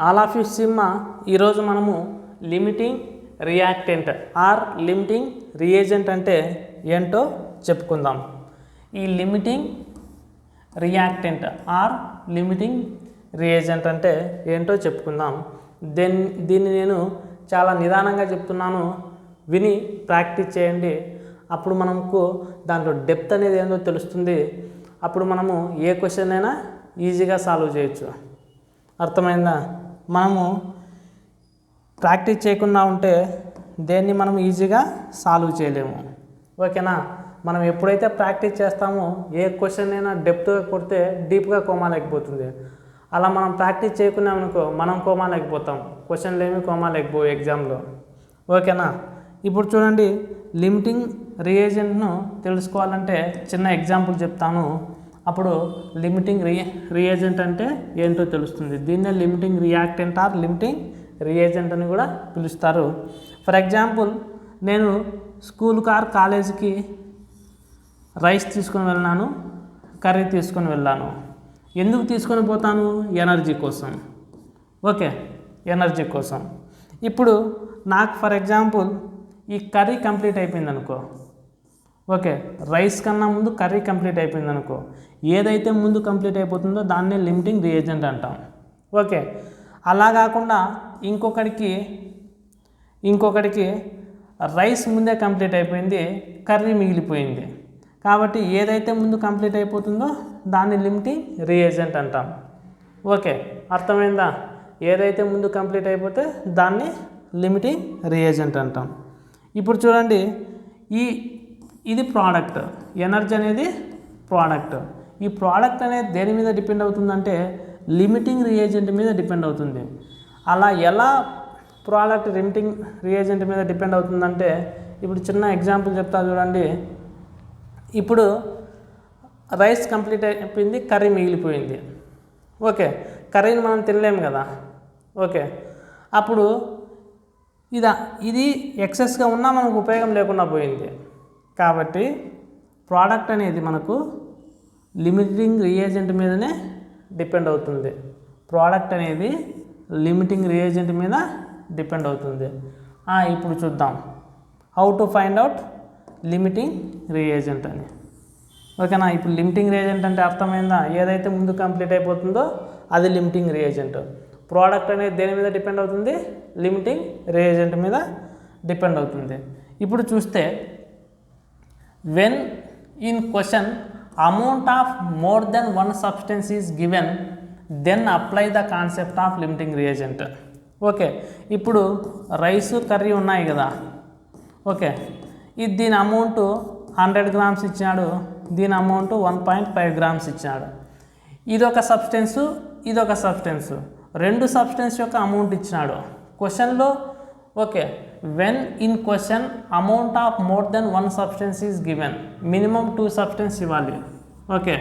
All of you సిమ్మ ఈరోజు మనము limiting reactant or limiting reagent అంటే ఏంటో చెప్పుకుందాం. ఈ limiting reactant or limiting reagent అంటే ఏంటో చెప్పుకుందాం. దీన్ని నేను చాలా నిదానంగా చెప్తున్నాను, విని ప్రాక్టీస్ చేయండి. అప్పుడు మనకు దాంట్లో డెప్త్ అనేది ఏందో తెలుస్తుంది. అప్పుడు మనము ఏ క్వశ్చన్ అయినా ఈజీగా సాల్వ్ చేయొచ్చు. అర్థమైందా? మనము ప్రాక్టీస్ చేయకుండా ఉంటే దేన్ని మనం ఈజీగా సాల్వ్ చేయలేము. ఓకేనా? మనం ఎప్పుడైతే ప్రాక్టీస్ చేస్తామో ఏ క్వశ్చన్ అయినా డెప్త్గా కొడితే డీప్గా కోమాలేకపోతుంది. అలా మనం ప్రాక్టీస్ చేయకున్నామనుకో మనం కోమాలేకపోతాం, క్వశ్చన్లు ఏమి కోమాలేకపోవు ఎగ్జామ్లో. ఓకేనా? ఇప్పుడు చూడండి, లిమిటింగ్ రియేజెంట్ను తెలుసుకోవాలంటే చిన్న ఎగ్జాంపుల్ చెప్తాను. అప్పుడు లిమిటింగ్ రియేజెంట్ అంటే ఏంటో తెలుస్తుంది. దీన్నే limiting reactant or limiting reagent అని కూడా పిలుస్తారు. ఫర్ ఎగ్జాంపుల్, నేను స్కూల్కి ఆర్ కాలేజీకి రైస్ తీసుకొని వెళ్ళాను, కర్రీ తీసుకొని వెళ్ళాను. ఎందుకు తీసుకొని పోతాను? ఎనర్జీ కోసం. ఓకే, ఎనర్జీ కోసం. ఇప్పుడు నాకు ఫర్ ఎగ్జాంపుల్ ఈ కర్రీ కంప్లీట్ అయిపోయింది అనుకో. ఓకే, రైస్ కన్నా ముందు కర్రీ కంప్లీట్ అయిపోయింది అనుకో. ఏదైతే ముందు కంప్లీట్ అయిపోతుందో దాన్నే లిమిటింగ్ రియేజెంట్ అంటాం. ఓకే, అలా కాకుండా ఇంకొకటికి రైస్ ముందే కంప్లీట్ అయిపోయింది, కర్రీ మిగిలిపోయింది. కాబట్టి ఏదైతే ముందు కంప్లీట్ అయిపోతుందో దాన్ని లిమిటింగ్ రియేజెంట్ అంటాం. ఓకే, అర్థమైందా? ఏదైతే ముందు కంప్లీట్ అయిపోతే దాన్ని లిమిటింగ్ రియేజెంట్ అంటాం. ఇప్పుడు చూడండి, ఇది ప్రోడక్ట్, ఎనర్జీ అనేది ప్రోడక్ట్. ఈ ప్రోడక్ట్ అనేది దేని మీద డిపెండ్ అవుతుందంటే లిమిటింగ్ రియేజెంట్ మీద డిపెండ్ అవుతుంది. అలా ఎలా ప్రోడక్ట్ లిమిటింగ్ రియేజెంట్ మీద డిపెండ్ అవుతుందంటే ఇప్పుడు చిన్న ఎగ్జాంపుల్ చెప్తా చూడండి. ఇప్పుడు రైస్ కంప్లీట్ అయిపోయింది, కర్రీ మిగిలిపోయింది. ఓకే, కర్రీని మనం తినలేము కదా. ఓకే, అప్పుడు ఇది ఎక్సెస్గా ఉన్నా మనకు ఉపయోగం లేకుండా పోయింది. కాబట్టి ప్రోడక్ట్ అనేది మనకు లిమిటింగ్ రియేజెంట్ మీదనే డిపెండ్ అవుతుంది. ప్రోడక్ట్ అనేది లిమిటింగ్ రియేజెంట్ మీద డిపెండ్ అవుతుంది. ఇప్పుడు చూద్దాం how to find out limiting reagent అని. ఓకేనా? ఇప్పుడు లిమిటింగ్ రియేజెంట్ అంటే అర్థమైందా? ఏదైతే ముందు కంప్లీట్ అయిపోతుందో అది లిమిటింగ్ రియేజెంట్. ప్రోడక్ట్ అనేది దేని మీద డిపెండ్ అవుతుంది? లిమిటింగ్ రియేజెంట్ మీద డిపెండ్ అవుతుంది. ఇప్పుడు చూస్తే, when in question amount of more then one substance is given then apply the concept of limiting reagent. Okay, ఇప్పుడు రైసు కర్రీ ఉన్నాయి కదా. ఓకే, దీని అమౌంట్ 100 గ్రామ్స్ ఇచ్చినాడు, దీని అమౌంట్ 1.5 గ్రామ్స్ ఇచ్చినాడు. ఇదొక సబ్స్టెన్సు, ఇదొక సబ్స్టెన్సు, రెండు సబ్స్టెన్స్ యొక్క అమౌంట్ ఇచ్చినాడు క్వశ్చన్లో. Okay, when in question amount of more then one substance is given, minimum 2 substance ఇవ్వాలి. ఓకే,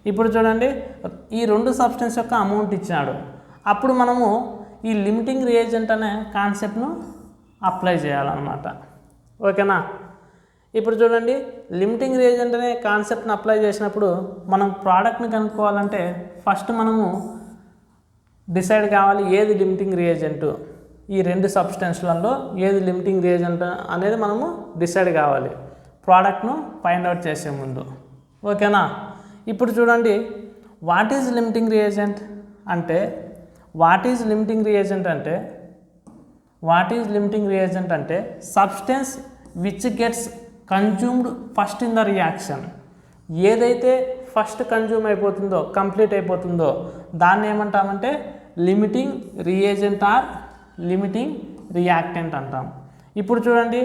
ఇప్పుడు చూడండి, ఈ రెండు సబ్స్టెన్స్ యొక్క అమౌంట్ ఇచ్చినాడు. అప్పుడు మనము ఈ లిమిటింగ్ రియేజెంట్ అనే కాన్సెప్ట్ను అప్లై చేయాలన్నమాట. ఓకేనా? ఇప్పుడు చూడండి, లిమిటింగ్ రియేజెంట్ అనే కాన్సెప్ట్ని అప్లై చేసినప్పుడు మనం ప్రోడక్ట్ని కనుక్కోవాలంటే ఫస్ట్ మనము డిసైడ్ కావాలి ఏది లిమిటింగ్ రియేజెంట్, ఈ రెండు సబ్స్టెన్స్లలో ఏది లిమిటింగ్ రియేజెంట్ అనేది మనము డిసైడ్ కావాలి ప్రోడక్ట్ను ఫైండ్ అవుట్ చేసే ముందు. ఓకేనా? ఇప్పుడు చూడండి, వాట్ ఈజ్ లిమిటింగ్ రియేజెంట్ అంటే substance which gets consumed first in the reaction. ఏదైతే ఫస్ట్ కన్జ్యూమ్ అయిపోతుందో, కంప్లీట్ అయిపోతుందో దాన్ని ఏమంటామంటే limiting reagent or limiting reactant అంటాం. ఇప్పుడు చూడండి,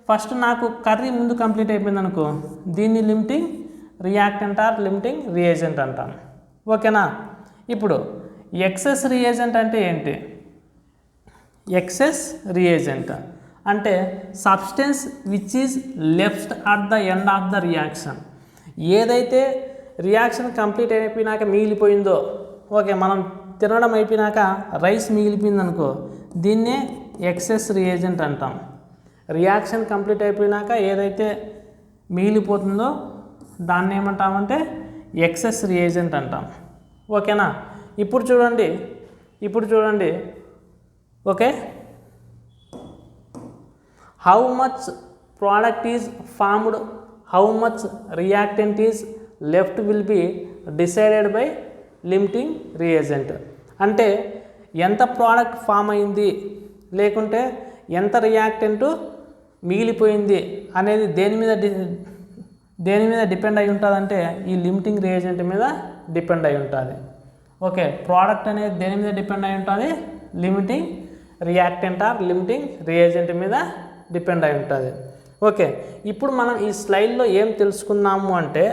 ఫస్ట్ నాకు కర్రీ ముందు కంప్లీట్ అయిపోయింది అనుకో, దీన్ని limiting reactant or limiting reagent అంటాం. ఓకేనా? ఇప్పుడు ఎక్సెస్ రియేజెంట్ అంటే ఏంటి? ఎక్సెస్ రియేజెంట్ అంటే substance which is left at the end of the reaction. ఏదైతే రియాక్షన్ కంప్లీట్ అయిపోయినాక మిగిలిపోయిందో, ఓకే, మనం తినడం అయిపోయినాక రైస్ మిగిలిపోయింది అనుకో, దీన్నే ఎక్సెస్ రియేజెంట్ అంటాం. రియాక్షన్ కంప్లీట్ అయిపోయినాక ఏదైతే మిగిలిపోతుందో దాన్ని ఏమంటామంటే ఎక్సెస్ రియేజెంట్ అంటాం. ఓకేనా? ఇప్పుడు చూడండి, ఇప్పుడు చూడండి, okay, how much product is formed, how much reactant is left will be decided by limiting reagent. అంటే ఎంత ప్రోడక్ట్ ఫామ్ అయింది లేకుంటే ఎంత రియాక్టెంట్ మిగిలిపోయింది అనేది దేని మీద డిపెండ్ అయి ఉంటుంది అంటే ఈ లిమిటింగ్ రియేజెంట్ మీద డిపెండ్ అయి ఉంటుంది. ఓకే, ప్రోడక్ట్ అనేది దేని మీద డిపెండ్ అయి ఉంటుంది, limiting reactant or limiting reagent మీద డిపెండ్ అయి ఉంటుంది. ఓకే, ఇప్పుడు మనం ఈ స్లైడ్లో ఏం తెలుసుకున్నాము అంటే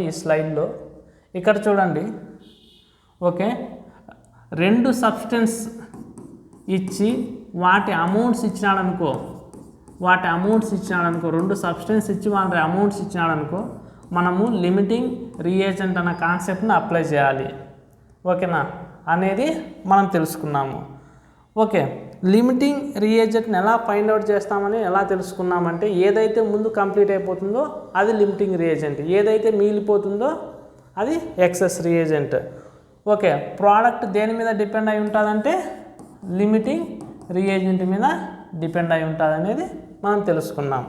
ఈ స్లైడ్లో ఇక్కడ చూడండి, ఓకే, రెండు సబ్స్టెన్స్ ఇచ్చి వాటి అమౌంట్స్ ఇచ్చినాడనుకో, రెండు సబ్స్టెన్స్ ఇచ్చి వాటి అమౌంట్స్ ఇచ్చినాడనుకో, మనము లిమిటింగ్ రియేజెంట్ అన్న కాన్సెప్ట్ని అప్లై చేయాలి. ఓకేనా అనేది మనం తెలుసుకున్నాము. ఓకే, లిమిటింగ్ రియేజెంట్ని ఎలా ఫైండ్ అవుట్ చేస్తామని ఎలా తెలుసుకున్నామంటే ఏదైతే ముందు కంప్లీట్ అయిపోతుందో అది లిమిటింగ్ రియేజెంట్, ఏదైతే మిగిలిపోతుందో అది ఎక్సెస్ రియేజెంట్. ఓకే, ప్రోడక్ట్ దేని మీద డిపెండ్ అయి ఉంటుందంటే లిమిటింగ్ రియేజెంట్ మీద డిపెండ్ అయి ఉంటుంది అనేది మనం తెలుసుకున్నాం.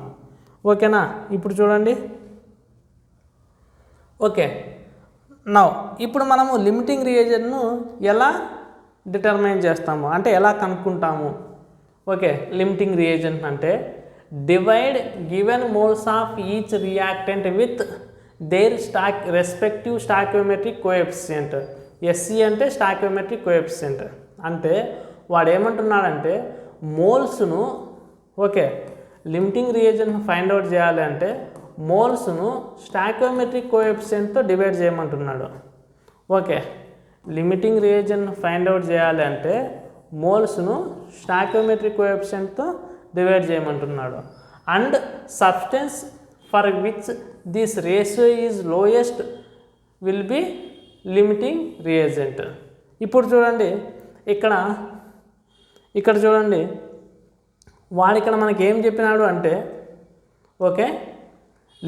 ఓకేనా, ఇప్పుడు చూడండి, ఓకే, ఇప్పుడు మనము లిమిటింగ్ రియేజెంట్ను ఎలా డిటర్మైన్ చేస్తాము అంటే ఎలా కనుక్కుంటాము. ఓకే, లిమిటింగ్ రియేజెంట్ అంటే divide given moles of each reactant with their respective stoichiometric coefficient. SC అంటే స్టాయికియోమెట్రిక్ కోఎఫిషియంట్. అంటే వాడు ఏమంటున్నాడంటే మోల్స్ను, ఓకే, లిమిటింగ్ రియేజెంట్ను ఫైండ్ అవుట్ చేయాలి అంటే మోల్స్ను స్టాయికియోమెట్రిక్ కోఎఫిషియంట్తో డివైడ్ చేయమంటున్నాడు. ఓకే, లిమిటింగ్ రియేజెంట్ను ఫైండ్ అవుట్ చేయాలి అంటే మోల్స్ను స్టాయికియోమెట్రిక్ కోఎఫిషియంట్తో డివైడ్ చేయమంటున్నాడు. And substance for which this ratio is lowest will be limiting reagent. ఇప్పుడు చూడండి, ఇక్కడ చూడండి, వాడు ఇక్కడ మనకి ఏం చెప్పినాడు అంటే, ఓకే,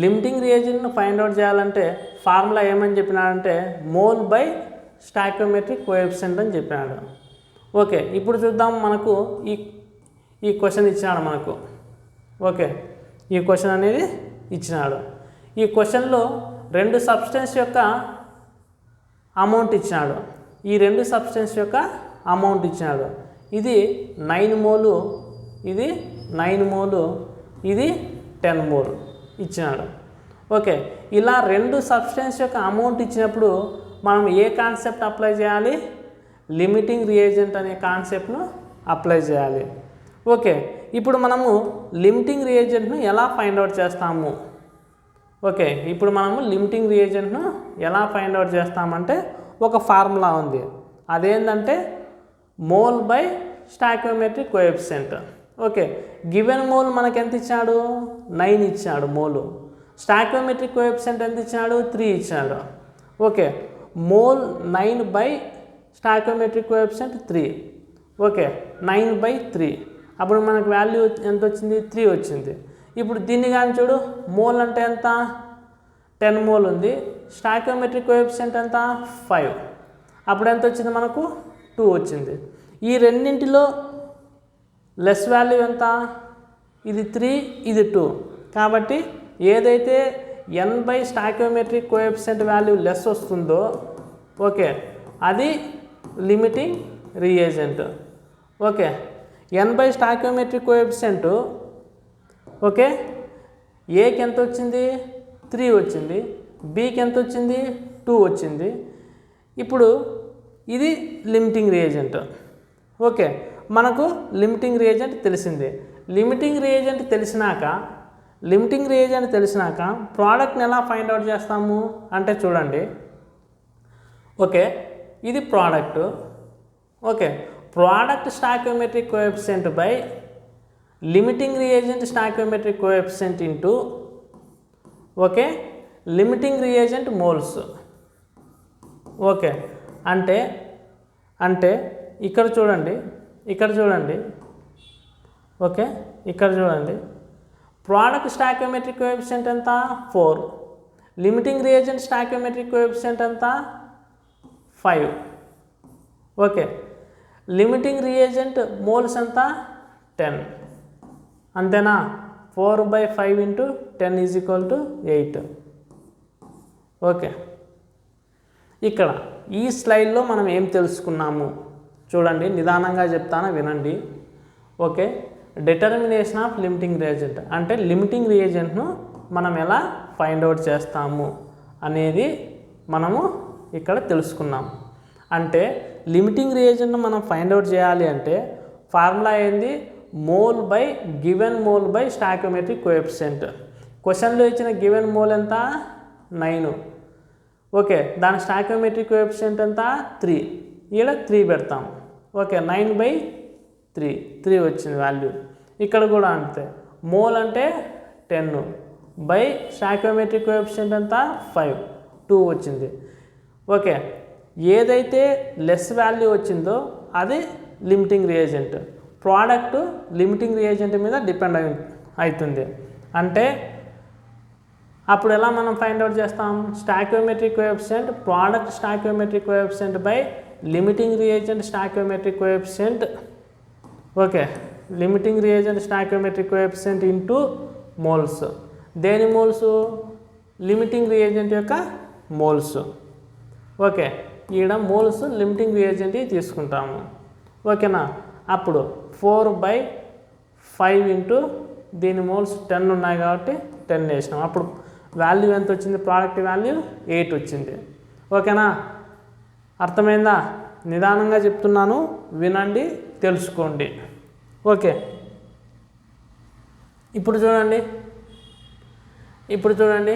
లిమిటింగ్ రియేజెంట్ను ఫైండ్ అవుట్ చేయాలంటే ఫార్ములా ఏమని చెప్పినాడంటే మోల్ బై స్టాయికియోమెట్రిక్ కోఎఫిషియంట్ అని చెప్పినాడు. ఓకే, ఇప్పుడు చూద్దాం, మనకు ఈ క్వశ్చన్ ఇచ్చినాడు మనకు. ఓకే, ఈ క్వశ్చన్ అనేది ఇచ్చినాడు. ఈ క్వశ్చన్లో రెండు సబ్స్టెన్స్ యొక్క అమౌంట్ ఇచ్చినాడు. ఈ రెండు సబ్స్టెన్స్ యొక్క అమౌంట్ ఇచ్చినాడు. ఇది 9 మోలు, ఇది 9 మోలు, ఇది 10 మోల్ ఇచ్చినాడు. ఓకే, ఇలా రెండు సబ్స్టెన్స్ యొక్క అమౌంట్ ఇచ్చినప్పుడు మనం ఏ కాన్సెప్ట్ అప్లై చేయాలి, లిమిటింగ్ రియేజెంట్ అనే కాన్సెప్ట్ను అప్లై చేయాలి. ఓకే, ఇప్పుడు మనము లిమిటింగ్ రియేజెంట్ను ఎలా ఫైండ్ అవుట్ చేస్తాము. ఓకే, ఇప్పుడు మనము లిమిటింగ్ రియేజెంట్ను ఎలా ఫైండ్ అవుట్ చేస్తామంటే ఒక ఫార్ములా ఉంది. అదేంటంటే mole by stoichiometric coefficient. Okay, given mole మనకు ఎంత ఇచ్చాడు, 9 ఇచ్చాడు మోలు. స్టాయికియోమెట్రిక్ కోఎఫిషియంట్ ఎంత ఇచ్చాడు, 3 ఇచ్చాడు. Okay, mole 9 by stoichiometric coefficient 3. Okay, 9/3. అప్పుడు మనకు వాల్యూ ఎంత వచ్చింది, 3 వచ్చింది. ఇప్పుడు దీన్ని కానీ చూడు, మోల్ అంటే ఎంత, 10 మోల్ ఉంది. స్టాయికియోమెట్రిక్ కోఎఫిషియంట్ ఎంత, 5. అప్పుడు ఎంత వచ్చింది మనకు, 2 వచ్చింది. ఈ రెండింటిలో లెస్ వాల్యూ ఎంత, ఇది 3, ఇది 2. కాబట్టి ఏదైతే n by stoichiometric coefficient value less వస్తుందో, ఓకే, అది limiting reagent. Okay, n by stoichiometric coefficient, okay, ఏకి ఎంత వచ్చింది, 3 వచ్చింది. బీకి ఎంత వచ్చింది, 2 వచ్చింది. ఇప్పుడు ఇది లిమిటింగ్ రియేజెంట్. ఓకే, మనకు లిమిటింగ్ రియేజెంట్ తెలిసింది. లిమిటింగ్ రియేజెంట్ తెలిసినాక ప్రోడక్ట్ని ఎలా ఫైండ్ అవుట్ చేస్తాము అంటే చూడండి, ఓకే, ఇది product. Okay, product stoichiometric coefficient by limiting reagent stoichiometric coefficient into, okay, limiting reagent moles. Okay, అంటే ఇక్కడ చూడండి, ఓకే, ఇక్కడ చూడండి, ప్రోడక్ట్ స్టాయికియోమెట్రిక్ కోఎఫిషియంట్ ఎంత, 4. లిమిటింగ్ రియేజెంట్ స్టాయికియోమెట్రిక్ కోఎఫిషియంట్ ఎంత, 5. ఓకే, లిమిటింగ్ రియేజెంట్ మోల్స్ ఎంత 10, అంతేనా? 4/5 × 10 = 8. ఓకే, ఇక్కడ ఈ స్లైడ్లో మనం ఏం తెలుసుకున్నాము చూడండి, నిదానంగా చెప్తాను వినండి. Okay, determination of limiting reagent అంటే లిమిటింగ్ రియేజెంట్ను మనం ఎలా ఫైండ్ అవుట్ చేస్తాము అనేది మనము ఇక్కడ తెలుసుకున్నాం. అంటే లిమిటింగ్ రియేజెంట్ను మనం ఫైండ్ అవుట్ చేయాలి అంటే ఫార్ములా ఏంది? Mole by given mole by stoichiometric coefficient. క్వశ్చన్లో ఇచ్చిన గివెన్ మోల్ ఎంత? 9. ఓకే, దాని స్టాయికియోమెట్రిక్ కోఎఫిషియంట్ ఎంత? 3. ఈడ 3 పెడతాం. ఓకే, 9/3 వచ్చింది వాల్యూ. ఇక్కడ కూడా అంతే, మోల్ అంటే 10 బై స్టాయికియోమెట్రిక్ కోఎఫిషియంట్ ఎంత? 5, 2 వచ్చింది. ఓకే, ఏదైతే లెస్ వాల్యూ వచ్చిందో అది limiting reagent. Product limiting reagent మీద డిపెండ్ అవుతుంది. అంటే అప్పుడు ఎలా మనం ఫైండ్ అవుట్ చేస్తాం? Stoichiometric coefficient product stoichiometric coefficient by limiting reagent stoichiometric coefficient. Okay, limiting reagent stoichiometric coefficient into moles. దేని మోల్స్? లిమిటింగ్ రియేజెంట్ యొక్క మోల్స్. ఓకే, ఈడ మోల్స్ లిమిటింగ్ రియేజెంట్ తీసుకుంటాము. ఓకేనా? అప్పుడు 4/5 × దీని మోల్స్ 10 ఉన్నాయి కాబట్టి 10 వేసినాం. అప్పుడు వాల్యూ ఎంత వచ్చింది? ప్రోడక్ట్ వాల్యూ 8 వచ్చింది. ఓకేనా? అర్థమైందా? నిదానంగా చెప్తున్నాను, వినండి, తెలుసుకోండి. ఓకే, ఇప్పుడు చూడండి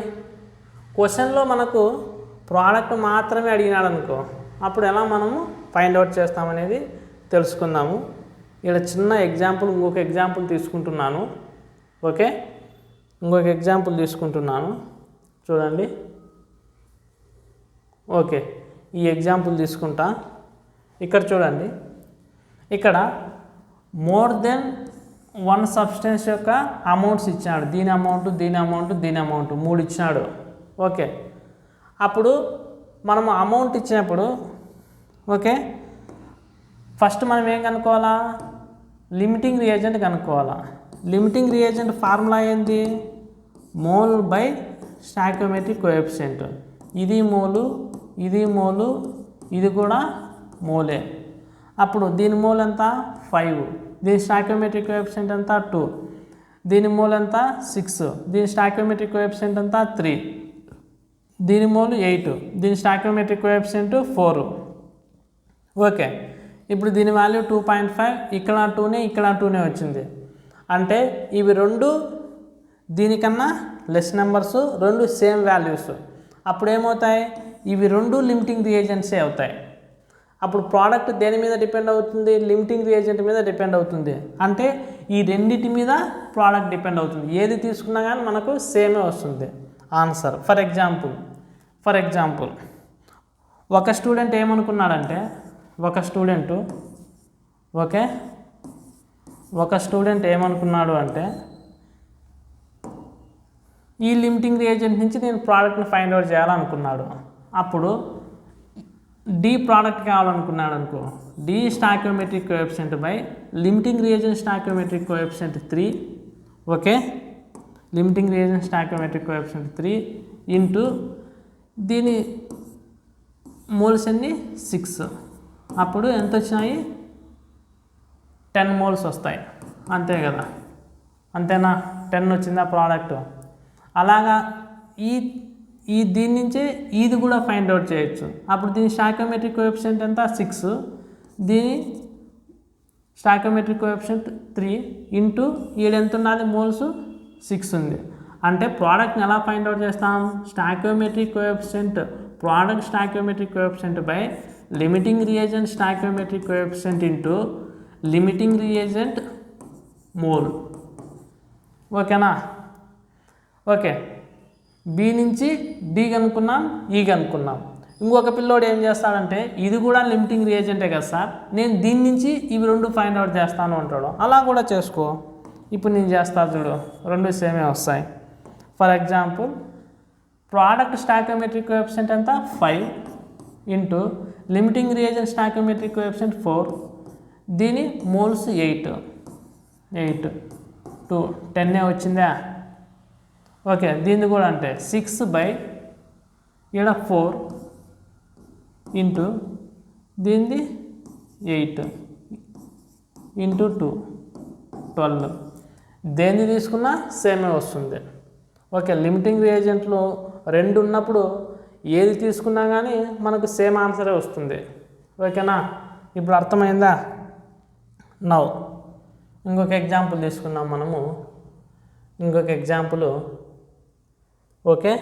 క్వశ్చన్లో మనకు ప్రోడక్ట్ మాత్రమే అడిగినాడు అనుకో, అప్పుడు ఎలా మనము ఫైండ్ అవుట్ చేస్తామనేది తెలుసుకుందాము. ఇక్కడ చిన్న ఎగ్జాంపుల్, ఇంకొక ఎగ్జాంపుల్ తీసుకుంటున్నాను. ఓకే, ఇంకొక ఎగ్జాంపుల్ తీసుకుంటున్నాను చూడండి. ఓకే, ఈ ఎగ్జాంపుల్ తీసుకుంటా. ఇక్కడ చూడండి, ఇక్కడ మోర్ దెన్ 1 సబ్స్టెన్స్ యొక్క అమౌంట్స్ ఇచ్చాడు. దీని అమౌంట్, దీని అమౌంట్, దీని అమౌంట్ 3 ఇచ్చినాడు. ఓకే, అప్పుడు మనము అమౌంట్ ఇచ్చినప్పుడు ఓకే, ఫస్ట్ మనం ఏం కనుక్కోవాలా? లిమిటింగ్ రియేజెంట్ కనుక్కోవాలా. లిమిటింగ్ రియేజెంట్ ఫార్ములా ఏంది? Mole by stoichiometric coefficient. ఇది మోలు, ఇది మోలు, ఇది కూడా మోలే. అప్పుడు దీని మోల్ ఎంత? 5. దీని స్టాయికియోమెట్రిక్ కోఎఫిషియంట్ ఎంత? 2. దీని మోల్ ఎంత? 6. దీని స్టాయికియోమెట్రిక్ కోఎఫిషియంట్ ఎంత? 3. దీని మోల్ 8. దీని స్టాయికియోమెట్రిక్ కోఎఫిషియంట్ 4. ఓకే, ఇప్పుడు దీని వాల్యూ 2.5. ఇక్కడ 2నే, ఇక్కడ 2నే వచ్చింది. అంటే ఇవి రెండు దీనికన్నా లెస్ నెంబర్స్, రెండు సేమ్ వాల్యూస్. అప్పుడు ఏమవుతాయి? ఇవి రెండు లిమిటింగ్ రియేజెంట్సే అవుతాయి. అప్పుడు ప్రోడక్ట్ దేని మీద డిపెండ్ అవుతుంది? లిమిటింగ్ రియేజెంట్ మీద డిపెండ్ అవుతుంది. అంటే ఈ రెండింటి మీద ప్రోడక్ట్ డిపెండ్ అవుతుంది. ఏది తీసుకున్నా కానీ మనకు సేమే వస్తుంది ఆన్సర్. ఫర్ ఎగ్జాంపుల్ ఒక స్టూడెంట్ ఏమనుకున్నాడంటే, ఒక స్టూడెంట్ ఏమనుకున్నాడు అంటే, ఈ లిమిటింగ్ రియేజెంట్ నుంచి నేను ప్రోడక్ట్ని ఫైండ్ అవుట్ చేయాలనుకున్నాడు. అప్పుడు డి ప్రోడక్ట్ కావాలనుకున్నాడు అనుకో, the stoichiometric coefficient by limiting reagent stoichiometric coefficient 3. Okay, limiting reagent stoichiometric coefficient 3 into దీని మోల్స్ అన్ని 6. అప్పుడు ఎంత వచ్చినాయి? 10 మోల్స్ వస్తాయి. అంతే కదా? అంతేనా? 10 వచ్చిందా ప్రోడక్ట్? అలాగా ఈ దీని నుంచే ఇది కూడా ఫైండ్ అవుట్ చేయొచ్చు. అప్పుడు దీని స్టాయికియోమెట్రిక్ కోఎఫిషియంట్ ఎంత? 6. దీని స్టాయికియోమెట్రిక్ కోఎఫిషియంట్ 3 ఇంటూ ఈడ ఎంత ఉన్నది? మోల్స్ 6 ఉంది. అంటే ప్రోడక్ట్ని ఎలా ఫైండ్ అవుట్ చేస్తాం? Stoichiometric coefficient product stoichiometric coefficient by limiting reagent stoichiometric coefficient into limiting reagent mole. ఓకేనా? ఓకే, బి నుంచి డి కనుక్కున్నాం, ఈ కనుక్కున్నాం. ఇంకొక పిల్లోడు ఏం చేస్తాడంటే, ఇది కూడా లిమిటింగ్ రియేజెంటే కదా సార్, నేను దీని నుంచి ఇవి రెండు ఫైండ్ అవుట్ చేస్తాను అంటాడు. అలా కూడా చేసుకో. ఇప్పుడు నేను చేస్తాను చూడు, రెండు సేమే వస్తాయి. For example product stoichiometric coefficient ఎంత? 5 into limiting reagent stoichiometric coefficient 4, దీని మోల్స్ 8 2 10 వచ్చిందా. ఓకే, దీన్ని కూడా అంటే 6/4 ఇంటూ దీనిది 8 ఇంటూ 2 12. దేన్ని తీసుకున్నా సేమే వస్తుంది. ఓకే, లిమిటింగ్ రియేజెంట్లో 2 ఉన్నప్పుడు ఏది తీసుకున్నా కానీ మనకు సేమ్ ఆన్సరే వస్తుంది. ఓకేనా, ఇప్పుడు అర్థమైందా. నౌ ఇంకొక ఎగ్జాంపుల్ తీసుకున్నాం మనము. ఇంకొక ఎగ్జాంపుల్. ఓకే,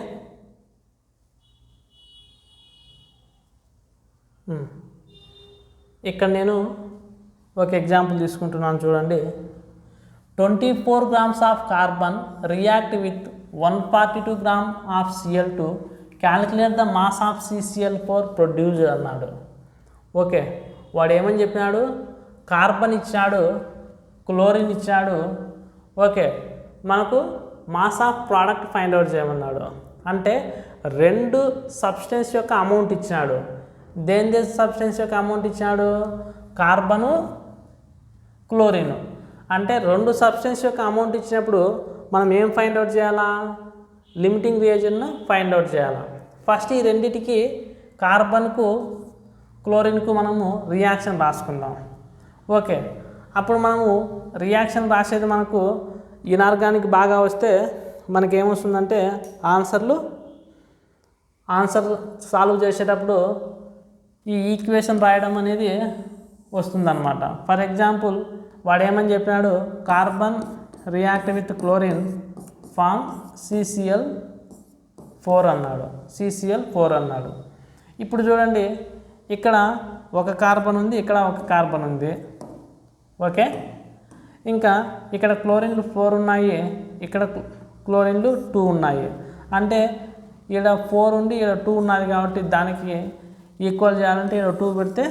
ఇక్కడ నేను ఒక ఎగ్జాంపుల్ తీసుకుంటున్నాను చూడండి. 24 grams of carbon react with 142 grams of Cl2, calculate the mass of CCl4 produced అన్నాడు. ఓకే, వాడు ఏమని చెప్పినాడు, కార్బన్ ఇచ్చాడు, క్లోరిన్ ఇచ్చాడు. ఓకే, మనకు mass of product find out చేయమన్నాడు. అంటే 2 సబ్స్టెన్స్ యొక్క అమౌంట్ ఇచ్చాడు. దేని సబ్స్టెన్స్ యొక్క అమౌంట్ ఇచ్చాడు, కార్బను క్లోరిన్. అంటే 2 సబ్స్టెన్స్ యొక్క అమౌంట్ ఇచ్చినప్పుడు మనం ఏం ఫైండ్ అవుట్ చేయాలా, లిమిటింగ్ రియేజెంట్ను ఫైండ్ అవుట్ చేయాలి. ఫస్ట్ ఈ రెండింటికి కార్బన్కు క్లోరిన్కు మనము రియాక్షన్ రాసుకుందాం. ఓకే, అప్పుడు మనము రియాక్షన్ రాసేది మనకు ఇనార్గానిక్ బాగా వస్తే మనకేమొస్తుందంటే ఆన్సర్ సాల్వ్ చేసేటప్పుడు ఈ ఈక్వేషన్ రాయడం అనేది వస్తుందన్నమాట. ఫర్ ఎగ్జాంపుల్ వాడు ఏమని చెప్పాడు, carbon react with chlorine form CCl4 అన్నాడు. ఇప్పుడు చూడండి, ఇక్కడ ఒక కార్బన్ ఉంది, ఇక్కడ ఒక కార్బన్ ఉంది. ఓకే, ఇంకా ఇక్కడ క్లోరిన్లు 4 ఉన్నాయి, ఇక్కడ క్లోరిన్లు 2 ఉన్నాయి. అంటే ఇక్కడ 4 ఉండి ఇక్కడ 2 ఉన్నది కాబట్టి దానికి ఈక్వల్ చేయాలంటే ఇక్కడ 2 పెడితే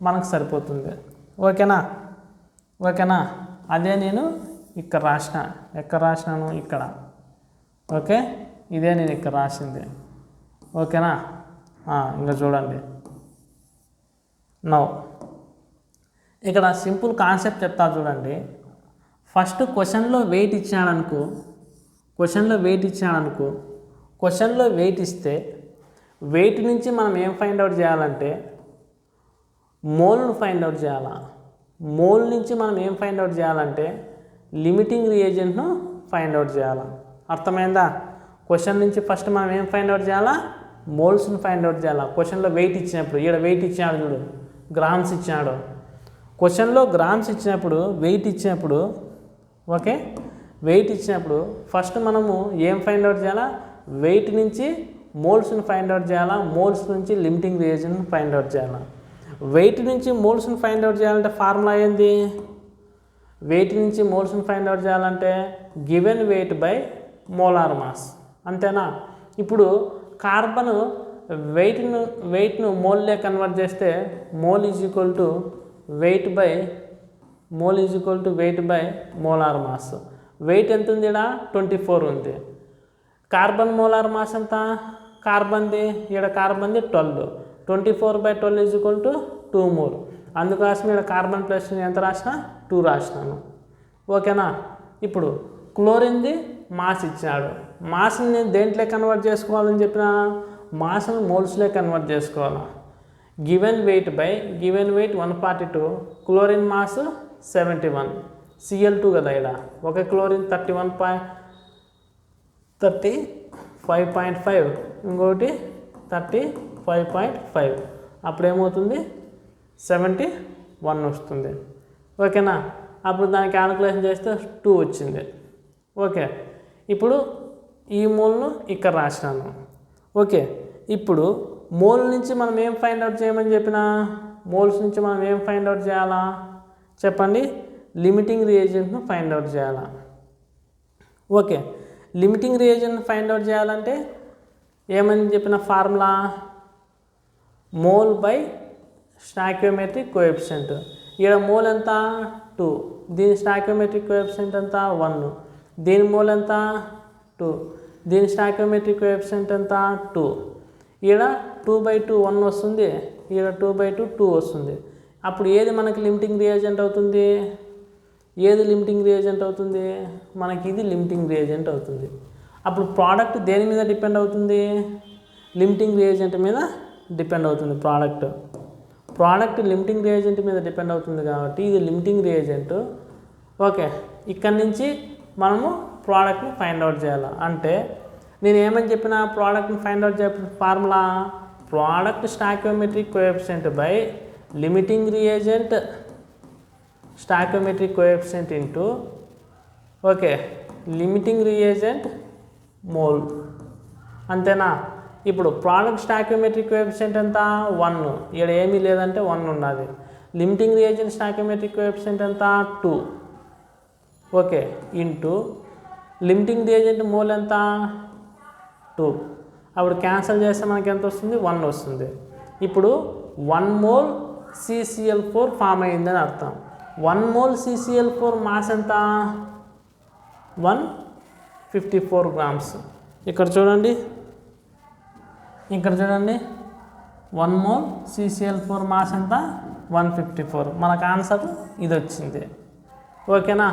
మనకు సరిపోతుంది. ఓకేనా, అదే నేను ఇక్కడ రాసినాను ఇక్కడ. ఓకే, ఇదే నేను ఇక్కడ రాసింది. ఓకేనా, ఇంకా చూడండి. నౌ ఇక్కడ సింపుల్ కాన్సెప్ట్ చెప్తా చూడండి. ఫస్ట్ క్వశ్చన్లో వెయిట్ ఇచ్చాడనుకో, క్వశ్చన్లో వెయిట్ ఇస్తే వెయిట్ నుంచి మనం ఏం ఫైండ్ అవుట్ చేయాలంటే మోల్ను ఫైండ్ అవుట్ చేయాలా. మోల్ నుంచి మనం ఏం ఫైండ్ అవుట్ చేయాలంటే లిమిటింగ్ రియేజెంట్ను ఫైండ్ అవుట్ చేయాలా. అర్థమైందా. క్వశ్చన్ నుంచి ఫస్ట్ మనం ఏం ఫైండ్ అవుట్ చేయాలా, మోల్స్ని ఫైండ్ అవుట్ చేయాలా. క్వశ్చన్లో వెయిట్ ఇచ్చినప్పుడు ఇక్కడ వెయిట్ ఇచ్చాడు చూడు, గ్రామ్స్ ఇచ్చాడు. క్వశ్చన్లో గ్రామ్స్ ఇచ్చినప్పుడు వెయిట్ ఇచ్చినప్పుడు ఓకే, వెయిట్ ఇచ్చినప్పుడు ఫస్ట్ మనము ఏం ఫైండ్ అవుట్ చేయాలా, వెయిట్ నుంచి మోల్స్ని ఫైండ్ అవుట్ చేయాలా, మోల్స్ నుంచి లిమిటింగ్ రియేజెంట్ని ఫైండ్ అవుట్ చేయాలా. వెయిట్ నుంచి మోల్స్ని ఫైండ్ అవుట్ చేయాలంటే ఫార్ములా ఏంది, వెయిట్ నుంచి మోల్స్ని ఫైండ్ అవుట్ చేయాలంటే given weight by molar mass, అంతేనా. ఇప్పుడు కార్బన్ వెయిట్ను మోల్లే కన్వర్ట్ చేస్తే mole is equal to weight by molar mass. Weight ఎంత ఉంది, ఇక్కడ 24 ఉంది. కార్బన్ మోలార్ మాస్ ఎంత, కార్బన్ది 12, 24/12 ఈజ్ ఈక్వల్ టు 2 మోల్. అందుకోసం ఇక్కడ కార్బన్ ప్లస్ ఎంత రాసిన 2 రాసినాను. ఓకేనా. ఇప్పుడు క్లోరిన్ది మాస్ ఇచ్చినాడు, మాస్ని నేను దేంట్లో కన్వర్ట్ చేసుకోవాలని చెప్పిన, మాస్ని మోల్స్లో కన్వర్ట్ చేసుకోవాలి. Given weight 142, chlorine mass 71, Cl2 కదా. ఇక్కడ ఒక క్లోరిన్ 35.5, ఇంకోటి 35.5, అప్పుడు ఏమవుతుంది 71 వస్తుంది. ఓకేనా. అప్పుడు దాన్ని క్యాలిక్యులేషన్ చేస్తే 2 వచ్చింది. ఓకే, ఇప్పుడు ఈ మోల్ను ఇక్కడ రాసినాను. ఓకే, ఇప్పుడు మోల్ నుంచి మనం ఏం ఫైండ్ అవుట్ చేయమని చెప్పినా, మోల్స్ నుంచి మనం ఏం ఫైండ్ అవుట్ చేయాలా చెప్పండి, లిమిటింగ్ రియేజెంట్ను ఫైండ్ అవుట్ చేయాలా. ఓకే, లిమిటింగ్ రియేజెంట్ను ఫైండ్ అవుట్ చేయాలంటే ఏమని చెప్పిన formula, mole by stoichiometric coefficient. ఇక్కడ మోల్ ఎంత 2, దీని స్టాయికియోమెట్రిక్ కోఎఫిషియంట్ ఎంత 1, దీని మోల్ ఎంత 2, దీని స్టాయికియోమెట్రిక్ కోఎఫిషియంట్ ఎంత 2. ఇక్కడ 2/2 1 వస్తుంది, ఇక్కడ 2/2 2 వస్తుంది. అప్పుడు ఏది మనకి లిమిటింగ్ రియేజెంట్ అవుతుంది? ఏది లిమిటింగ్ రియేజెంట్ అవుతుంది? మనకి ఇది లిమిటింగ్ రియేజెంట్ అవుతుంది. అప్పుడు ప్రోడక్ట్ దేని మీద డిపెండ్ అవుతుంది? లిమిటింగ్ రియేజెంట్ మీద డిపెండ్ అవుతుంది. ప్రోడక్ట్ లిమిటింగ్ రియేజెంట్ మీద డిపెండ్ అవుతుంది కాబట్టి ఇది లిమిటింగ్ రియేజెంట్. ఓకే, ఇక్కడి నుంచి మనము ప్రోడక్ట్ని ఫైండ్ అవుట్ చేయాలి. అంటే నేను ఏమని చెప్పిన ప్రోడక్ట్ని ఫైండ్ అవుట్ చేయాలి formula product stoichiometric coefficient by limiting reagent stoichiometric coefficient into okay limiting reagent mole. అంతేనా? ఇప్పుడు ప్రోడక్ట్ స్టాయికియోమెట్రిక్ కోఎఫిషియంట్ ఎంత? 1. ఇక్కడ ఏమీ లేదంటే 1 ఉన్నది. లిమిటింగ్ రియేజెంట్ స్టాయికియోమెట్రిక్ కోఎఫిషియంట్ ఎంత? 2. Okay, into limiting reagent mole ఎంత? 2. అప్పుడు క్యాన్సిల్ చేస్తే మనకి ఎంత వస్తుంది? 1 వస్తుంది. ఇప్పుడు 1 మోల్ CCl4 ఫామ్ అయ్యిందని అర్థం. 1 మోల్ CCl4 మాస్ ఎంత? 154 గ్రామ్స్. ఇక్కడ చూడండి 1 మోల్ CCl4 మాస్ ఎంత? 154. మనకు ఆన్సర్ ఇది వచ్చింది. ఓకేనా?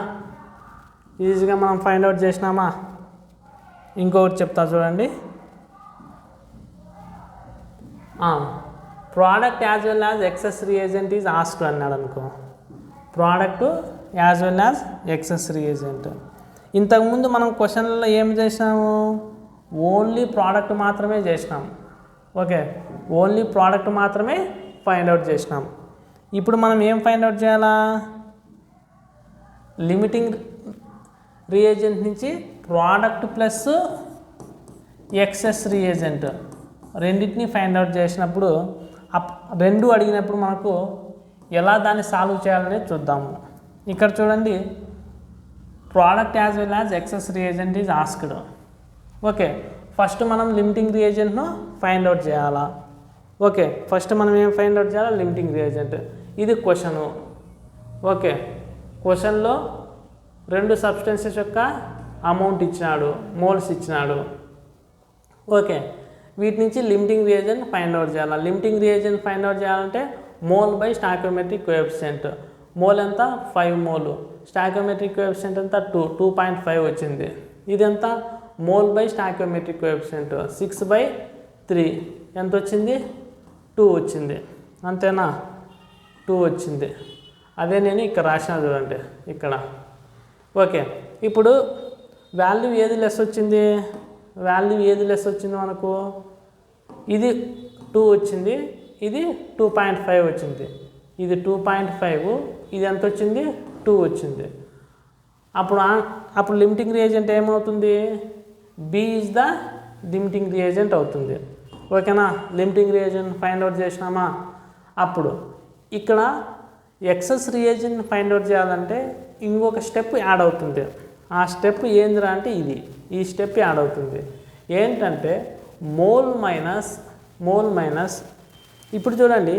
ఈజీగా మనం ఫైండ్ అవుట్ చేసినామా? ఇంకొకటి చెప్తా చూడండి. Product as well as excess reagent is asked అన్నాడు అనుకో. Product as well as excess reagent. ఇంతకుముందు మనం క్వశ్చన్లలో ఏం చేసినాము? ఓన్లీ ప్రోడక్ట్ మాత్రమే చేసినాం. ఓకే, ఓన్లీ ప్రోడక్ట్ మాత్రమే ఫైండ్ అవుట్ చేసినాం. ఇప్పుడు మనం ఏం ఫైండ్ అవుట్ చేయాలా? లిమిటింగ్ రియేజెంట్ నుంచి ప్రోడక్ట్ ప్లస్ ఎక్సెస్ రియేజెంట్ రెండింటిని ఫైండ్ అవుట్ చేసినప్పుడు రెండు అడిగినప్పుడు మనకు ఎలా దాన్ని సాల్వ్ చేయాలనేది చూద్దాము. ఇక్కడ చూడండి product as well as excess reagent is asked. Okay, first మనం లిమిటింగ్ రియేజెంట్ను ఫైండ్ అవుట్ చేయాలా? ఓకే, ఫస్ట్ మనం ఏం ఫైండ్ అవుట్ చేయాలా? Limiting reagent. ఇది క్వశ్చను. ఓకే, క్వశ్చన్లో 2 సబ్స్టెన్సెస్ యొక్క అమౌంట్ ఇచ్చినాడు, మోల్స్ ఇచ్చినాడు. ఓకే, వీటి నుంచి లిమిటింగ్ రియేజెంట్ ఫైండ్ అవుట్ చేయాలి. లిమిటింగ్ రియేజెంట్ ఫైండ్ అవుట్ చేయాలంటే mole by stoichiometric coefficient. Mole ఎంత? 5 మోల్. స్టాయికియోమెట్రిక్ కోఎఫిషియంట్ ఎంత? 2.5 వచ్చింది. ఇది ఎంత? మోల్ బై స్టాయికియోమెట్రిక్ కోఎఫిషియంట్ 6/3 ఎంత వచ్చింది? 2 వచ్చింది. అంతేనా? 2 వచ్చింది. అదే నేను ఇక్కడ రాసిన చూడండి ఇక్కడ. ఓకే, ఇప్పుడు వాల్యూ ఏది లెస్ వచ్చింది? మనకు ఇది 2 వచ్చింది, ఇది 2.5 వచ్చింది. ఇది 2.5, ఇది ఎంత వచ్చింది? 2 వచ్చింది. అప్పుడు లిమిటింగ్ రియేజెంట్ ఏమవుతుంది? B is the limiting reagent అవుతుంది. ఓకేనా? లిమిటింగ్ రియేజెంట్ ఫైండ్ అవుట్ చేసినామా? అప్పుడు ఇక్కడ ఎక్సెస్ రియేజెంట్ ఫైండ్ అవుట్ చేయాలంటే ఇంకొక స్టెప్ యాడ్ అవుతుంది. ఆ స్టెప్ ఏందిరా అంటే ఈ స్టెప్ యాడ్ అవుతుంది. ఏంటంటే మోల్ మైనస్ ఇప్పుడు చూడండి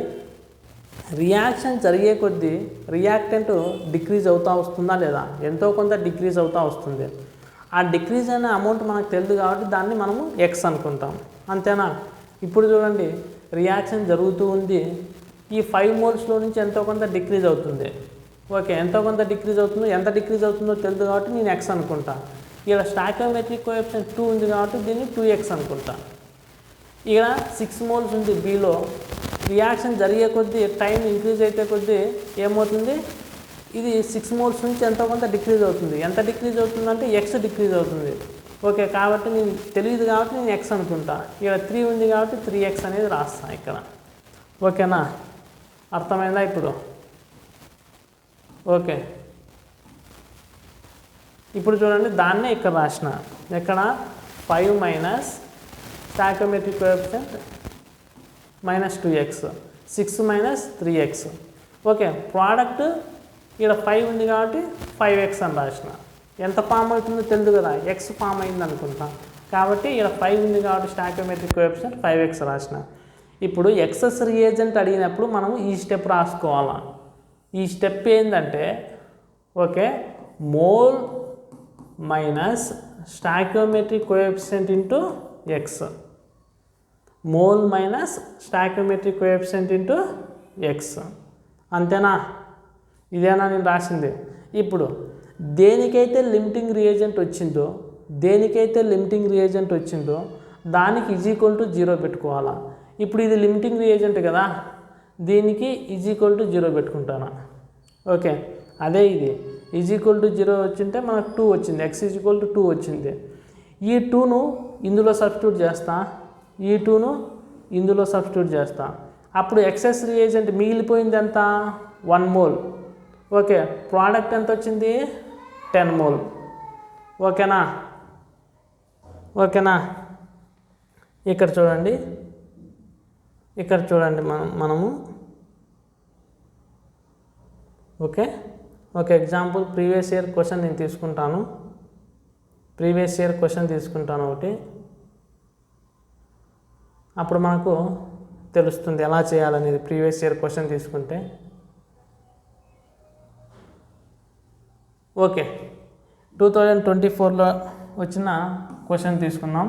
రియాక్షన్ జరిగే కొద్దీ రియాక్టెంట్ డిక్రీజ్ అవుతూ వస్తుందా లేదా? ఎంతో కొంత డిక్రీజ్ అవుతూ వస్తుంది. ఆ డిక్రీజ్ అనే అమౌంట్ మనకు తెలియదు కాబట్టి దాన్ని మనము ఎక్స్ అనుకుంటాం. అంతేనా? ఇప్పుడు చూడండి రియాక్షన్ జరుగుతూ ఉంది. ఈ 5 మోల్స్లో నుంచి ఎంతో కొంత డిక్రీజ్ అవుతుంది. ఓకే, ఎంతో కొంత డిక్రీజ్ అవుతుందో, ఎంత డిక్రీజ్ అవుతుందో తెలియదు కాబట్టి నేను ఎక్స్ అనుకుంటా. ఇక్కడ స్టాయికియోమెట్రిక్ కోఎఫిషియంట్ 2 ఉంది కాబట్టి దీన్ని 2x అనుకుంటా. ఇక్కడ 6 మోల్స్ ఉంది బిలో. రియాక్షన్ జరిగే కొద్దీ టైం ఇంక్రీజ్ అయితే కొద్దీ ఏమవుతుంది? ఇది 6 మోల్స్ నుంచి ఎంతో కొంత డిక్రీజ్ అవుతుంది. ఎంత డిక్రీజ్ అవుతుందంటే ఎక్స్ డిక్రీజ్ అవుతుంది. ఓకే, కాబట్టి నేను తెలియదు కాబట్టి నేను ఎక్స్ అనుకుంటా. ఇక్కడ 3 ఉంది కాబట్టి 3x అనేది రాస్తాను ఇక్కడ. ఓకేనా? అర్థమైందా ఇప్పుడు? ఓకే, ఇప్పుడు చూడండి దాన్నే ఇక్కడ రాసిన. ఎక్కడ? 5 minus stoichiometric coefficient -2x, 6 minus 3x. Okay, product ఇక్కడ 5 ఉంది కాబట్టి 5x అని రాసిన. ఎంత ఫామ్ అవుతుందో తెలియదు కదా, ఎక్స్ ఫామ్ అయింది అనుకుంటా. కాబట్టి ఇక్కడ 5 ఉంది కాబట్టి స్టాయికియోమెట్రిక్ కోఎఫిషియంట్ 5x రాసిన. ఇప్పుడు ఎక్సెస్ రియేజెంట్ అడిగినప్పుడు మనం ఈ స్టెప్ రాసుకోవాలా. ఈ స్టెప్ ఏంటంటే okay mole minus stoichiometric coefficient into X. Mole minus stoichiometric coefficient into X. అంతేనా? ఇదేనా నేను రాసింది? ఇప్పుడు దేనికైతే లిమిటింగ్ రియేజెంట్ వచ్చిందో దానికి ఈజ్ ఈక్వల్ టు 0 పెట్టుకోవాలా. ఇప్పుడు ఇది లిమిటింగ్ రియేజెంట్ కదా, దీనికి ఈజ్ ఈక్వల్ టు 0 పెట్టుకుంటాను. ఓకే, అదే ఇది ఈజ్ ఈక్వల్ టు 0 వచ్చింటే మనకు 2 వచ్చింది, ఎక్స్ ఈజ్ ఈక్వల్ టు 2 వచ్చింది. ఈ 2ను ఇందులో సబ్స్టిట్యూట్ చేస్తా, ఈ 2ను ఇందులో సబ్స్టిట్యూట్ చేస్తా. అప్పుడు ఎక్సెస్ రియేజెంట్ మిగిలిపోయింది ఎంత? 1 మోల్. ఓకే, ప్రోడక్ట్ ఎంత వచ్చింది? 10 మోల్. ఓకేనా? ఇక్కడ చూడండి మనము okay example previous year question నేను తీసుకుంటాను. ఒకటి, అప్పుడు మనకు తెలుస్తుంది ఎలా చేయాలనేది. ప్రీవియస్ ఇయర్ క్వశ్చన్ తీసుకుంటే ఓకే 2024లో వచ్చిన క్వశ్చన్ తీసుకున్నాం.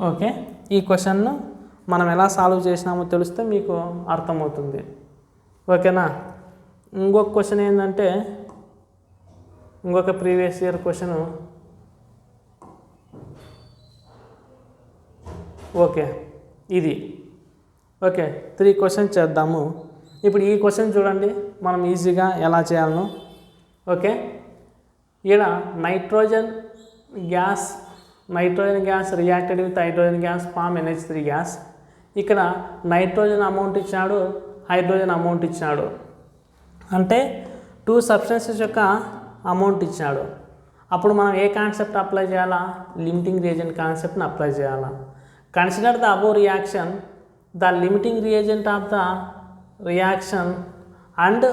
ఓకే ఈ క్వశ్చన్ను మనం ఎలా సాల్వ్ చేసినామో తెలిస్తే మీకు అర్థమవుతుంది. ఓకేనా? ఇంకొక క్వశ్చన్ ఏంటంటే, ఇంకొక ప్రీవియస్ ఇయర్ క్వశ్చను ఇది 3 క్వశ్చన్స్ చేద్దాము. ఇప్పుడు ఈ క్వశ్చన్ చూడండి మనం ఈజీగా ఎలా చేయాలనో. ఓకే, ఈడ nitrogen gas reacted with hydrogen gas form NH3 gas. ఇక్కడ నైట్రోజన్ అమౌంట్ ఇచ్చాడు, హైడ్రోజన్ అమౌంట్ ఇచ్చాడు, అంటే 2 సబ్స్టెన్సెస్ యొక్క అమౌంట్ ఇచ్చాడు. అప్పుడు మనం ఏ కాన్సెప్ట్ అప్లై చేయాలా? లిమిటింగ్ రియేజెంట్ కాన్సెప్ట్ని అప్లై చేయాలా. Consider the above reaction, the limiting reagent of the reaction and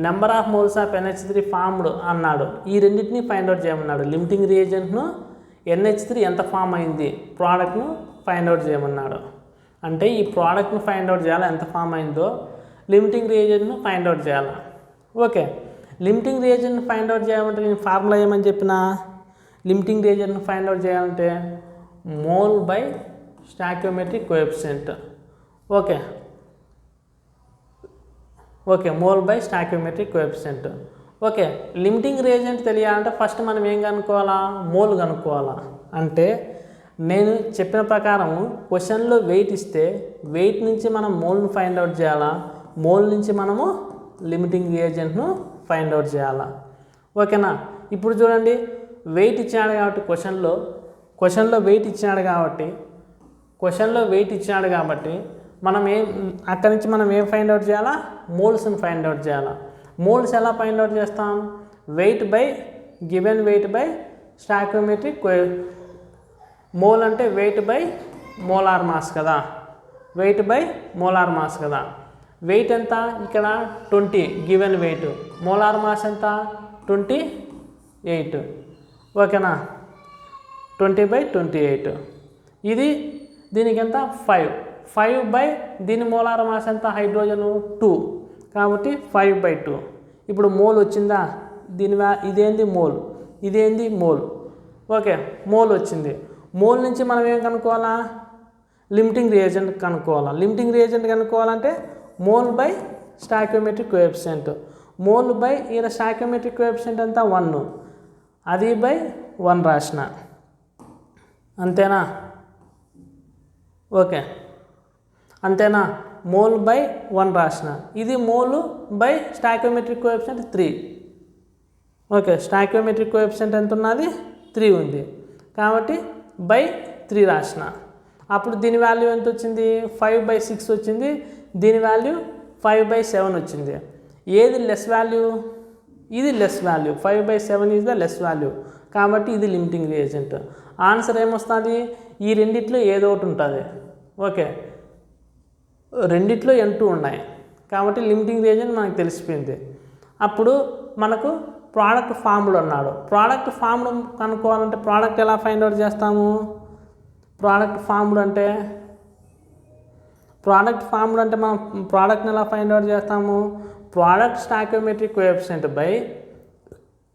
number of moles of NH3 formed అన్నాడు. ఈ రెండింటిని ఫైండ్ అవుట్ చేయమన్నాడు. లిమిటింగ్ రియేజెంట్ను NH3 ఎంత ఫామ్ అయింది, ప్రోడక్ట్ను ఫైండ్ అవుట్ చేయమన్నాడు. అంటే ఈ ప్రోడక్ట్ను ఫైండ్ అవుట్ చేయాలి, ఎంత ఫామ్ అయిందో. లిమిటింగ్ రియేజెంట్ను ఫైండ్ అవుట్ చేయాలి. ఓకే, లిమిటింగ్ రియేజెంట్ను ఫైండ్ అవుట్ చేయాలంటే నేను ఫార్ములా ఏమని చెప్పిన, లిమిటింగ్ రియేజెంట్ను ఫైండ్ అవుట్ చేయాలంటే mole by stoichiometric coefficient. Mole by stoichiometric coefficient. Okay, limiting reagent తెలియాలంటే ఫస్ట్ మనం ఏం కనుక్కోవాలా? మోల్ కనుక్కోవాలా. అంటే నేను చెప్పిన ప్రకారం క్వశ్చన్లో వెయిట్ ఇస్తే వెయిట్ నుంచి మనం మోల్ను ఫైండ్ అవుట్ చేయాలా, మోల్ నుంచి మనము లిమిటింగ్ రియేజెంట్ను ఫైండ్ అవుట్ చేయాలా. ఓకేనా? ఇప్పుడు చూడండి వెయిట్ ఇచ్చాడు కాబట్టి క్వశ్చన్లో వెయిట్ ఇచ్చాడు కాబట్టి మనం అక్కడి నుంచి మనం ఏం ఫైండ్ అవుట్ చేయాలా? మోల్స్ని ఫైండ్ అవుట్ చేయాలా. మోల్స్ ఎలా ఫైండ్ అవుట్ చేస్తాం? Weight by given weight by stoichiometric mole అంటే వెయిట్ బై మోలార్ మాస్ కదా, వెయిట్ ఎంత? ఇక్కడ 20 గివెన్ వెయిట్, మోలార్ మాస్ ఎంత? 28. ఓకేనా? 20/28. ఇది దీనికి ఎంత? 5 బై దీని మోలార్ మాస్ ఎంత? హైడ్రోజను 2 కాబట్టి 5/2. ఇప్పుడు మోల్ వచ్చిందా? ఇదేంది మోల్, ఇదేంది మోల్. ఓకే, మోల్ వచ్చింది. మోల్ నుంచి మనం ఏం కనుక్కోవాలా? లిమిటింగ్ రియేజెంట్ కనుక్కోవాలంటే mole by stoichiometric coefficient. Mole by ఈయన స్టాయికియోమెట్రిక్ కోఎఫిషియంట్ ఎంత? 1, అది బై 1 రాసిన. అంతేనా? మోల్ బై 1 రాసిన. ఇది mole by stoichiometric coefficient 3. Stoichiometric coefficient ఎంత ఉన్నది? 3 ఉంది కాబట్టి బై 3 రాసిన. అప్పుడు దీని వాల్యూ ఎంత వచ్చింది? 5/6 వచ్చింది. దీని వాల్యూ 5/7 వచ్చింది. ఏది లెస్ వాల్యూ? ఇది less value. 5/7 is the less value కాబట్టి ఇది లిమిటింగ్ రియేజెంట్. ఆన్సర్ ఏమొస్తుంది? ఈ రెండిట్లో ఏదో ఒకటి ఉంటుంది. రెండిట్లో N2 ఉన్నాయి కాబట్టి లిమిటింగ్ రియేజెంట్ మనకు తెలిసిపోయింది. అప్పుడు మనకు ప్రోడక్ట్ ఫార్మ్డ్ అన్నాడు. ప్రోడక్ట్ ఫార్మ్డ్ కనుక్కోవాలంటే ప్రోడక్ట్ ఎలా ఫైండ్ అవుట్ చేస్తాము? ప్రోడక్ట్ ఫార్మ్డ్ అంటే మనం ప్రోడక్ట్ని ఎలా ఫైండ్ అవుట్ చేస్తాము? Product stoichiometric coefficient by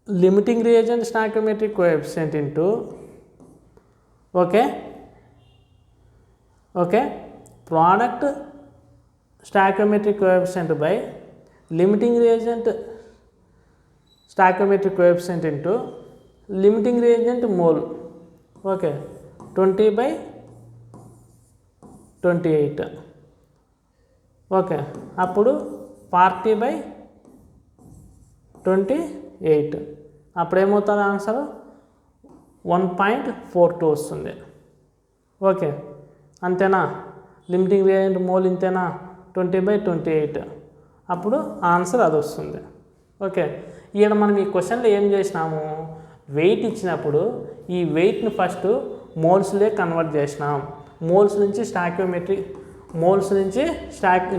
limiting reagent stoichiometric coefficient into okay product stoichiometric coefficient by limiting reagent stoichiometric coefficient into limiting reagent mole. Okay 20/28. Okay అప్పుడు 40/28. అప్పుడు ఏమవుతుంది ఆన్సర్ 1.42 వస్తుంది. ఓకే అంతేనా, లిమిటింగ్ రియేజెంట్ మోల్ ఇంతేనా 20/28. అప్పుడు answer అది వస్తుంది. ఓకే ఇక్కడ మనం ఈ క్వశ్చన్లో ఏం చేసినాము, వెయిట్ ఇచ్చినప్పుడు ఈ వెయిట్ని ఫస్ట్ మోల్స్లే కన్వర్ట్ చేసినాం. మోల్స్ నుంచి స్టాయికియోమెట్రిక్ మోల్స్ నుంచి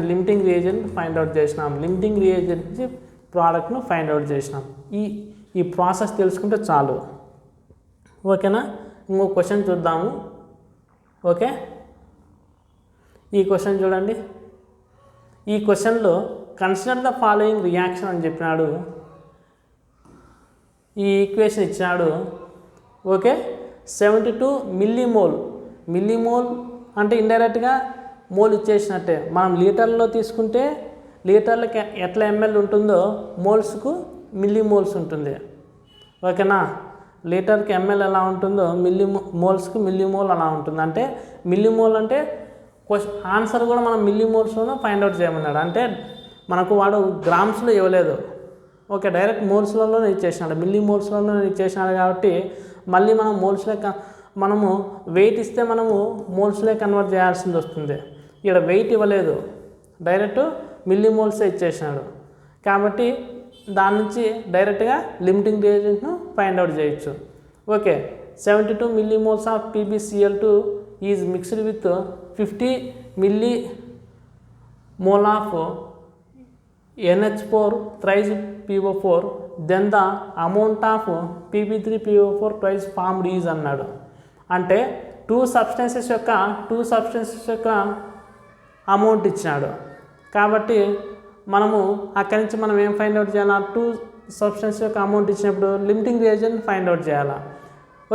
లిమిటింగ్ రియేజెంట్ ఫైండ్ అవుట్ చేసినాం, లిమిటింగ్ రియేజెంట్ నుంచి ప్రోడక్ట్ను ఫైండ్ అవుట్ చేసినాం. ఈ ప్రాసెస్ తెలుసుకుంటే చాలు. ఓకేనా, ఇంకో క్వశ్చన్ చూద్దాము. ఓకే ఈ క్వశ్చన్ చూడండి. ఈ క్వశ్చన్లో కన్సిడర్ ద ఫాలోయింగ్ రియాక్షన్ అని చెప్పినాడు. ఈ ఈక్వేషన్ ఇచ్చినాడు. ఓకే 72 మిల్లీమోల్ అంటే ఇండైరెక్ట్గా మోల్ ఇచ్చేసినట్టే. మనం లీటర్లో తీసుకుంటే లీటర్లకి ఎట్లా ఎంఎల్ ఉంటుందో మోల్స్కు మిల్లీమోల్స్ ఉంటుంది. ఓకేనా, లీటర్కి ఎంఎల్ ఎలా ఉంటుందో మోల్స్కి మిల్లీమోల్ అలా ఉంటుంది. అంటే మిల్లీమోల్ అంటే ఆన్సర్ కూడా మనం మిల్లీమోల్స్లోనే ఫైండ్ అవుట్ చేయమన్నాడు. అంటే మనకు వాడు గ్రామ్స్లో ఇవ్వలేదు. ఓకే డైరెక్ట్ మోల్స్లలోనే ఇచ్చేసినాడు, మిల్లీమోల్స్లోనే ఇచ్చేసినాడు. కాబట్టి మళ్ళీ మనం మనము వెయిట్ ఇస్తే మనము మోల్స్లే కన్వర్ట్ చేయాల్సింది వస్తుంది. ఇక్కడ వెయిట్ ఇవ్వలేదు, డైరెక్ట్ మిల్లీమోల్సే ఇచ్చేసినాడు. కాబట్టి దాని నుంచి డైరెక్ట్గా లిమిటింగ్ రియేజెంట్ను ఫైండ్ అవుట్ చేయొచ్చు. Okay 72 millimoles of PbCl2 is mixed with 50 millimole of NH4 thrice PO4, then the amount of Pb3PO4 twice formed is అన్నాడు. అంటే టూ సబ్స్టెన్సెస్ యొక్క అమౌంట్ ఇచ్చినాడు. కాబట్టి మనము అక్కడి నుంచి మనం ఏం ఫైండ్ అవుట్ చేయాలా, టూ సబ్స్టెన్స్ యొక్క అమౌంట్ ఇచ్చినప్పుడు లిమిటింగ్ రియేజెంట్ ఫైండ్ అవుట్ చేయాలా.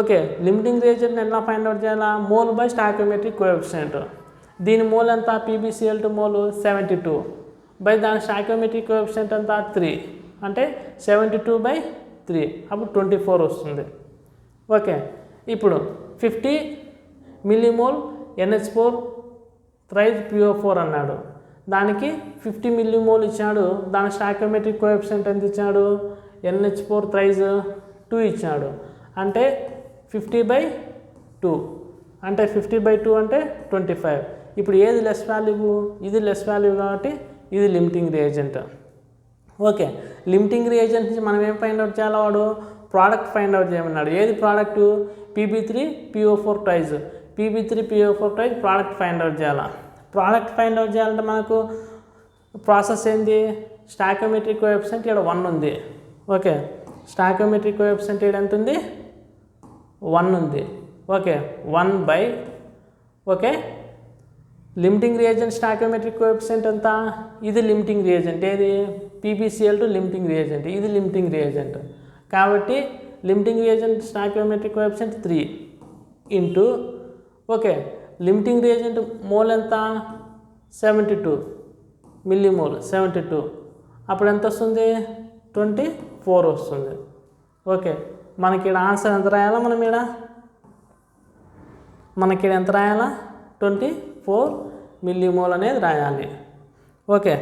ఓకే లిమిటింగ్ రియేజెంట్ ఎలా ఫైండ్ అవుట్ చేయాలా, మోల్ బై స్టాయికియోమెట్రిక్ కోఎఫిషియంట్. దీని మోల్ ఎంత, PbCl2 మోల్ 72 బై దాని స్టాయికియోమెట్రిక్ కోఎఫిషియంట్ ఎంత 3, అంటే 72/3, అప్పుడు 24 వస్తుంది. ఓకే ఇప్పుడు 50 మిల్లీమోల్ NH4 thrice PO4 అన్నాడు. దానికి 50 మిల్లీమోల్ ఇచ్చాడు. దాని స్టాయికియోమెట్రిక్ కోఎఫిషియంట్ ఎంత ఇచ్చాడు, NH4 thrice 2 ఇచ్చాడు. అంటే 50/2, అంటే 50/2 అంటే 25. ఇప్పుడు ఏది లెస్ వాల్యూ, ఇది లెస్ వాల్యూ కాబట్టి ఇది limiting reagent. Okay limiting reagent నుంచి మనం ఏం ఫైండ్ అవుట్ చేయాలి, వాడు ప్రోడక్ట్ ఫైండ్ అవుట్ చేయమన్నాడు. ఏది product, Pb3PO4 twice product find out చేయాలి. ప్రోడక్ట్ ఫైండ్ అవుట్ చేయాలంటే మనకు ప్రాసెస్ ఏంది, స్టాయికియోమెట్రిక్ కోఎఫిషియంట్ ఇక్కడ 1 ఉంది. ఓకే స్టాయికియోమెట్రిక్ కోఎఫిషియంట్ ఇక్కడ ఎంత ఉంది, 1 ఉంది. Okay 1 okay limiting reagent stoichiometric coefficient ఎంత, ఇది లిమిటింగ్ రియేజెంట్, ఏది PbCl2 లిమిటింగ్ రియేజెంట్, ఇది లిమిటింగ్ రియేజెంట్. కాబట్టి limiting reagent stoichiometric coefficient 3 into okay limiting reagent mole ఎంత 72 మిల్లీమోల్ 72, అప్పుడు ఎంత వస్తుంది 24 వస్తుంది. ఓకే మనకి ఇక్కడ ఆన్సర్ ఎంత రాయాలా, మనకి ఎంత రాయాలా 24 మిల్లీమోల్ అనేది రాయాలి. ఓకే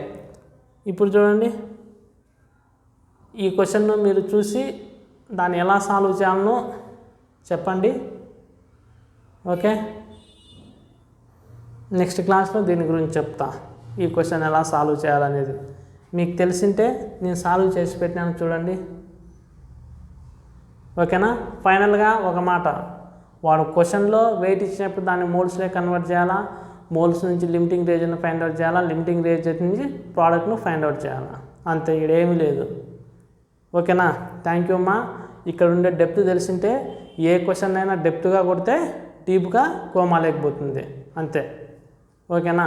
ఇప్పుడు చూడండి ఈ క్వశ్చన్ను మీరు చూసి దాన్ని ఎలా సాల్వ్ చేయాలనో చెప్పండి. ఓకే నెక్స్ట్ క్లాస్లో దీని గురించి చెప్తా, ఈ క్వశ్చన్ ఎలా సాల్వ్ చేయాలనేది. మీకు తెలిసింటే నేను సాల్వ్ చేసి పెట్టినాను చూడండి. ఓకేనా, ఫైనల్గా ఒక మాట, వాడు క్వశ్చన్లో వెయిట్ ఇచ్చినప్పుడు దాన్ని మోల్స్లే కన్వర్ట్ చేయాలా, మోల్స్ నుంచి లిమిటింగ్ రియేజెంట్ని ఫైండ్ అవుట్ చేయాలా, లిమిటింగ్ రియేజెంట్ నుంచి ప్రోడక్ట్ను ఫైండ్ అవుట్ చేయాలా, అంతే, ఇక్కడ ఏమీ లేదు. ఓకేనా, థ్యాంక్ యూ అమ్మా. ఇక్కడ ఉండే డెప్త్ తెలిసింటే ఏ క్వశ్చన్ అయినా డెప్త్గా కొడితే డీప్గా కోమాలేకపోతుంది, అంతే. ఓకేనా.